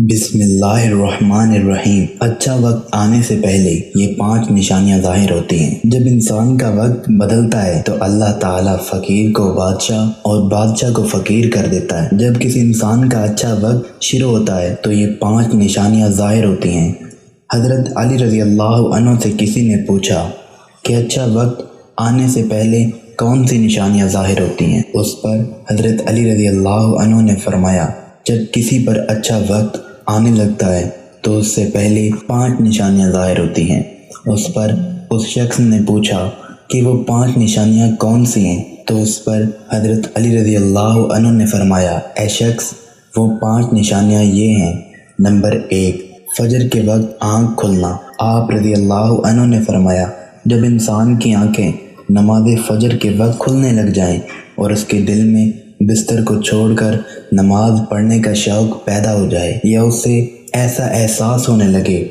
بسم اللہ الرحمن الرحیم۔ اچھا وقت آنے سے پہلے یہ 5 نشانیاں ظاہر ہوتی ہیں۔ جب انسان کا وقت بدلتا ہے تو اللہ تعالیٰ فقیر کو بادشاہ اور بادشاہ کو فقیر کر دیتا ہے۔ جب کسی انسان کا اچھا وقت شروع ہوتا ہے تو یہ 5 نشانیاں ظاہر ہوتی ہیں۔ حضرت علی رضی اللہ عنہ سے کسی نے پوچھا کہ اچھا وقت آنے سے پہلے کون سی نشانیاں ظاہر ہوتی ہیں؟ اس پر حضرت علی رضی اللہ عنہ نے فرمایا، جب کسی پر اچھا وقت آنے لگتا ہے تو اس سے پہلے 5 نشانیاں ظاہر ہوتی ہیں۔ اس پر اس شخص نے پوچھا کہ وہ 5 نشانیاں کون سی ہیں؟ تو اس پر حضرت علی رضی اللہ عنہ نے فرمایا، اے شخص، وہ 5 نشانیاں یہ ہیں۔ نمبر 1، فجر کے وقت آنکھ کھلنا۔ آپ رضی اللہ عنہ نے فرمایا، جب انسان کی آنکھیں نماز فجر کے وقت کھلنے لگ جائیں اور اس کے دل میں بستر کو چھوڑ کر نماز پڑھنے کا شوق پیدا ہو جائے، یا اس سے ایسا احساس ہونے لگے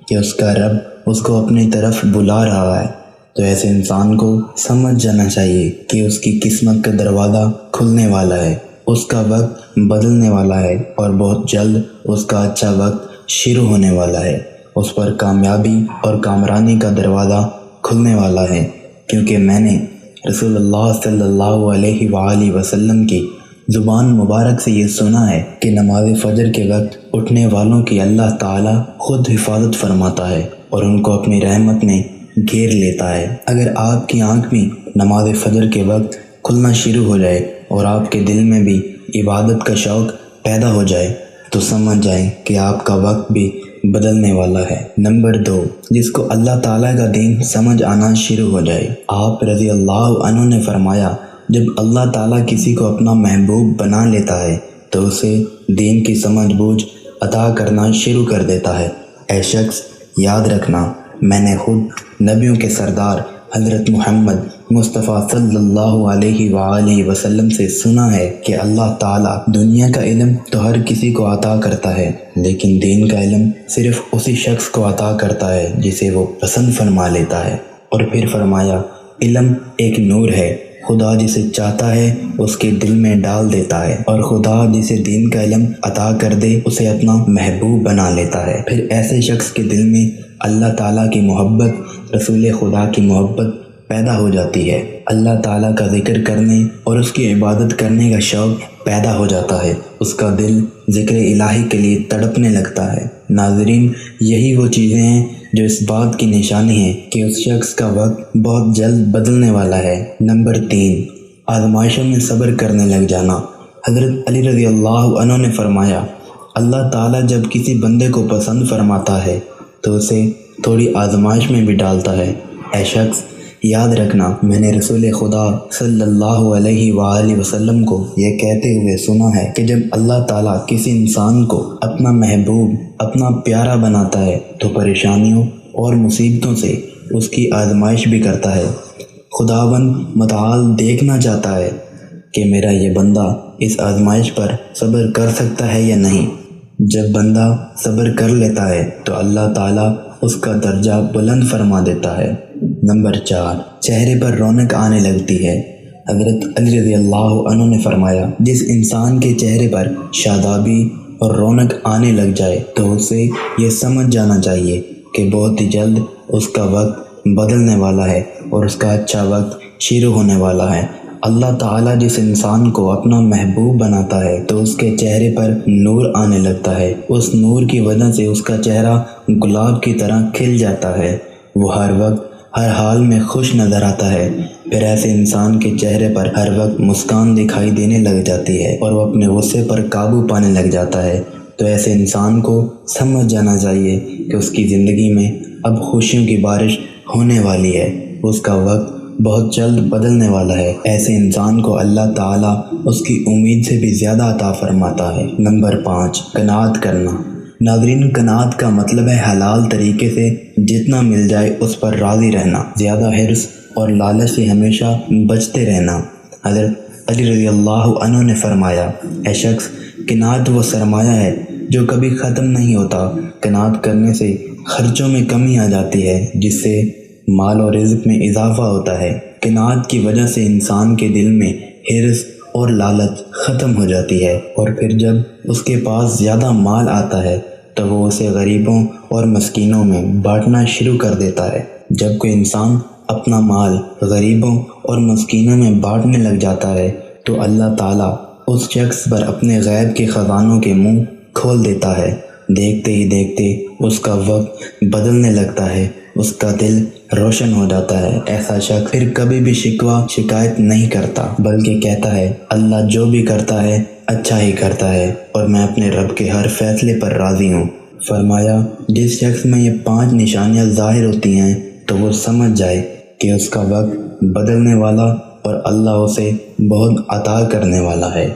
کہ اس کا رب اس کو اپنی طرف بلا رہا ہے، تو ایسے انسان کو سمجھ جانا چاہیے کہ اس کی قسمت کا دروازہ کھلنے والا ہے، اس کا وقت بدلنے والا ہے اور بہت جلد اس کا اچھا وقت شروع ہونے والا ہے۔ اس پر کامیابی اور کامرانی کا دروازہ کھلنے والا ہے، کیونکہ میں نے رسول اللہ صلی اللہ علیہ وآلہ وسلم کی زبان مبارک سے یہ سنا ہے کہ نماز فجر کے وقت اٹھنے والوں کی اللہ تعالیٰ خود حفاظت فرماتا ہے اور ان کو اپنی رحمت میں گھیر لیتا ہے۔ اگر آپ کی آنکھ بھی نماز فجر کے وقت کھلنا شروع ہو جائے اور آپ کے دل میں بھی عبادت کا شوق پیدا ہو جائے تو سمجھ جائیں کہ آپ کا وقت بھی بدلنے والا ہے۔ نمبر 2، جس کو اللہ تعالیٰ کا دین سمجھ آنا شروع ہو جائے۔ آپ رضی اللہ عنہ نے فرمایا، جب اللہ تعالیٰ کسی کو اپنا محبوب بنا لیتا ہے تو اسے دین کی سمجھ بوجھ عطا کرنا شروع کر دیتا ہے۔ اے شخص، یاد رکھنا، میں نے خود نبیوں کے سردار حضرت محمد مصطفیٰ صلی اللہ علیہ وآلہ وسلم سے سنا ہے کہ اللہ تعالیٰ دنیا کا علم تو ہر کسی کو عطا کرتا ہے، لیکن دین کا علم صرف اسی شخص کو عطا کرتا ہے جسے وہ پسند فرما لیتا ہے۔ اور پھر فرمایا، علم ایک نور ہے، خدا جسے چاہتا ہے اس کے دل میں ڈال دیتا ہے، اور خدا جسے دین کا علم عطا کر دے اسے اپنا محبوب بنا لیتا ہے۔ پھر ایسے شخص کے دل میں اللہ تعالیٰ کی محبت، رسول خدا کی محبت پیدا ہو جاتی ہے، اللہ تعالیٰ کا ذکر کرنے اور اس کی عبادت کرنے کا شوق پیدا ہو جاتا ہے، اس کا دل ذکر الہی کے لیے تڑپنے لگتا ہے۔ ناظرین، یہی وہ چیزیں ہیں جو اس بات کی نشانی ہے کہ اس شخص کا وقت بہت جلد بدلنے والا ہے۔ نمبر 3، آزمائشوں میں صبر کرنے لگ جانا۔ حضرت علی رضی اللہ عنہ نے فرمایا، اللہ تعالیٰ جب کسی بندے کو پسند فرماتا ہے تو اسے تھوڑی آزمائش میں بھی ڈالتا ہے۔ اے شخص، یاد رکھنا، میں نے رسول خدا صلی اللہ علیہ وآلہ وسلم کو یہ کہتے ہوئے سنا ہے کہ جب اللہ تعالیٰ کسی انسان کو اپنا محبوب، اپنا پیارا بناتا ہے تو پریشانیوں اور مصیبتوں سے اس کی آزمائش بھی کرتا ہے۔ خداوند متعال دیکھنا چاہتا ہے کہ میرا یہ بندہ اس آزمائش پر صبر کر سکتا ہے یا نہیں۔ جب بندہ صبر کر لیتا ہے تو اللہ تعالیٰ اس کا درجہ بلند فرما دیتا ہے۔ نمبر 4، چہرے پر رونق آنے لگتی ہے۔ حضرت علی رضی اللہ عنہ نے فرمایا، جس انسان کے چہرے پر شادابی اور رونق آنے لگ جائے تو اسے یہ سمجھ جانا چاہیے کہ بہت ہی جلد اس کا وقت بدلنے والا ہے اور اس کا اچھا وقت شروع ہونے والا ہے۔ اللہ تعالیٰ جس انسان کو اپنا محبوب بناتا ہے تو اس کے چہرے پر نور آنے لگتا ہے، اس نور کی وجہ سے اس کا چہرہ گلاب کی طرح کھل جاتا ہے، وہ ہر وقت ہر حال میں خوش نظر آتا ہے۔ پھر ایسے انسان کے چہرے پر ہر وقت مسکان دکھائی دینے لگ جاتی ہے اور وہ اپنے غصے پر قابو پانے لگ جاتا ہے۔ تو ایسے انسان کو سمجھ جانا چاہیے کہ اس کی زندگی میں اب خوشیوں کی بارش ہونے والی ہے، اس کا وقت بہت جلد بدلنے والا ہے۔ ایسے انسان کو اللہ تعالیٰ اس کی امید سے بھی زیادہ عطا فرماتا ہے۔ نمبر 5، قناعت کرنا۔ ناظرین، قناعت کا مطلب ہے حلال طریقے سے جتنا مل جائے اس پر راضی رہنا، زیادہ حرص اور لالچ سے ہمیشہ بچتے رہنا۔ حضرت علی رضی اللہ عنہ نے فرمایا، اے شخص، قناعت وہ سرمایہ ہے جو کبھی ختم نہیں ہوتا۔ قناعت کرنے سے خرچوں میں کمی آ جاتی ہے، جس سے مال اور رزق میں اضافہ ہوتا ہے۔ قناعت کی وجہ سے انسان کے دل میں حرص اور لالچ ختم ہو جاتی ہے، اور پھر جب اس کے پاس زیادہ مال آتا ہے تو وہ اسے غریبوں اور مسکینوں میں بانٹنا شروع کر دیتا ہے۔ جب کوئی انسان اپنا مال غریبوں اور مسکینوں میں بانٹنے لگ جاتا ہے تو اللہ تعالیٰ اس شخص پر اپنے غیب کے خزانوں کے منہ کھول دیتا ہے۔ دیکھتے ہی دیکھتے اس کا وقت بدلنے لگتا ہے، اس کا دل روشن ہو جاتا ہے۔ ایسا شخص پھر کبھی بھی شکایت نہیں کرتا، بلکہ کہتا ہے اللہ جو بھی کرتا ہے اچھا ہی کرتا ہے اور میں اپنے رب کے ہر فیصلے پر راضی ہوں۔ فرمایا جس شخص میں یہ 5 نشانیاں ظاہر ہوتی ہیں تو وہ سمجھ جائے کہ اس کا وقت بدلنے والا اور اللہ اسے بہت عطا کرنے والا ہے۔